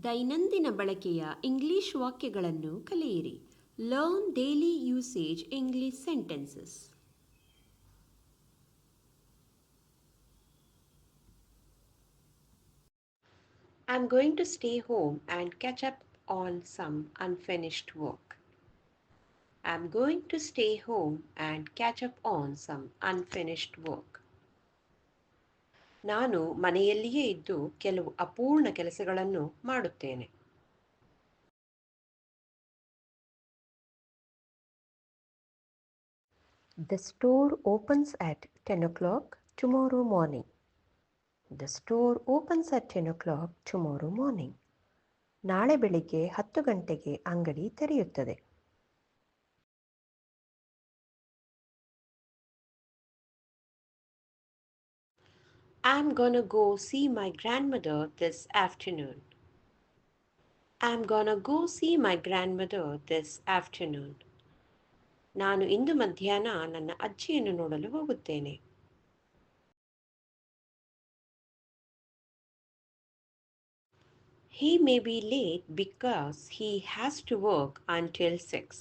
ದೈನಂದಿನ ಬಳಕೆಯ ಇಂಗ್ಲಿಷ್ ವಾಕ್ಯಗಳನ್ನು ಕಲಿಯಿರಿ. Learn daily usage English sentences. I'm going to stay home and catch up on some unfinished work. I'm going to stay home and catch up on some unfinished work. ನಾನು ಮನೆಯಲ್ಲಿಯೇ ಇದ್ದು ಕೆಲವು ಅಪೂರ್ಣ ಕೆಲಸಗಳನ್ನು ಮಾಡುತ್ತೇನೆ. The store opens at 10 o'clock tomorrow morning. The store opens at 10 o'clock tomorrow morning. ನಾಳೆ ಬೆಳಿಗ್ಗೆ 10 ಗಂಟೆಗೆ ಅಂಗಡಿ ತೆರೆಯುತ್ತದೆ. I'm gonna go see my grandmother this afternoon. I'm gonna go see my grandmother this afternoon. ನಾನು ಇಂದು ಮಧ್ಯಾಹ್ನ ನನ್ನ ಅಜ್ಜಿಯನ್ನು ನೋಡಲು ಹೋಗುತ್ತೇನೆ. He may be late because he has to work until 6.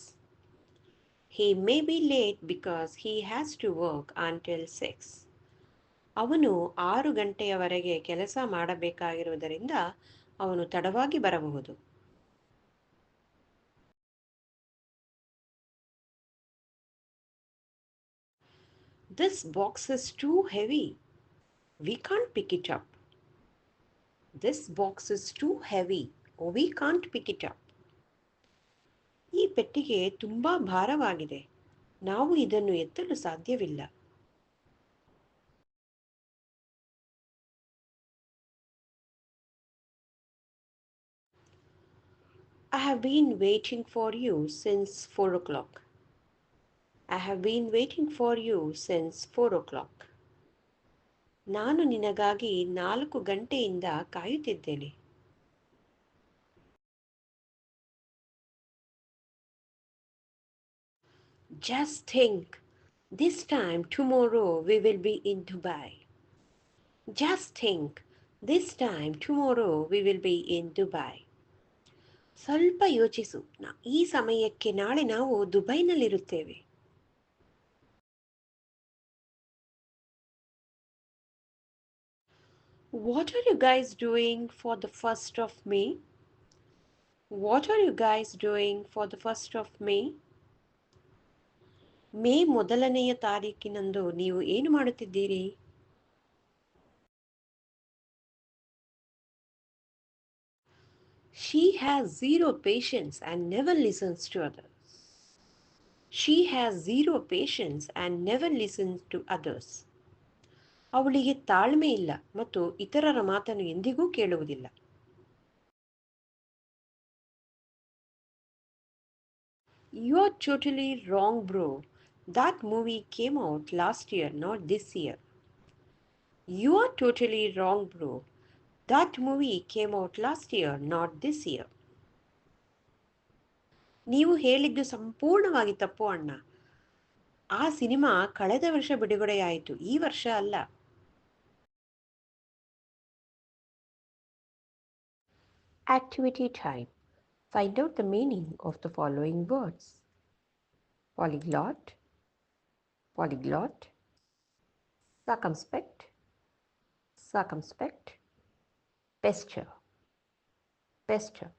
He may be late because he has to work until 6. ಅವನು 6 ಗಂಟೆಯವರೆಗೆ ಕೆಲಸ ಮಾಡಬೇಕಾಗಿರುವುದರಿಂದ ಅವನು ತಡವಾಗಿ ಬರಬಹುದು. This box is too heavy. We can't pick it up. This box is too heavy. We can't pick it up. ಈ ಪೆಟ್ಟಿಗೆ ತುಂಬಾ ಭಾರವಾಗಿದೆ. ನಾವು ಇದನ್ನು ಎತ್ತಲು ಸಾಧ್ಯವಿಲ್ಲ. I have been waiting for you since 4 o'clock. I have been waiting for you since 4 o'clock. ನಾನು ನಿನಗಾಗಿ 4 ಗಂಟೆಯಿಂದ ಕಾಯುತ್ತಿದ್ದೇನೆ. Just think, this time tomorrow we will be in Dubai. Just think, this time tomorrow we will be in Dubai. ಸ್ವಲ್ಪ ಯೋಚಿಸು, ಈ ಸಮಯಕ್ಕೆ ನಾಳೆ ನಾವು ದುಬೈನಲ್ಲಿರುತ್ತೇವೆ. What are you guys doing for the 1st of May? What are you guys doing for the 1st of May? May 1ನೆಯ ತಾರೀಕಿನಂದು ನೀವು ಏನು ಮಾಡುತ್ತಿದ್ದೀರಿ? She has zero patience and never listens to others. She has zero patience and never listens to others. ಅವಳಿಗೆ ತಾಳ್ಮೆ ಇಲ್ಲ ಮತ್ತು ಇತರರ ಮಾತನ್ನು ಎಂದಿಗೂ ಕೇಳುವುದಿಲ್ಲ. You're totally wrong, bro. That movie came out last year, not this year. You are totally wrong, bro. That movie came out last year, not this year. ನೀವು ಹೇಳಿದ್ದು ಸಂಪೂರ್ಣವಾಗಿ ತಪ್ಪು ಅಣ್ಣ. ಆ ಸಿನಿಮಾ ಕಳೆದ ವರ್ಷ ಬಿಡುಗಡೆಯಾಯಿತು, ಈ ವರ್ಷ ಅಲ್ಲ. Activity time. Find out the meaning of the following words. Polyglot, polyglot, circumspect, circumspect, pesture, pesture.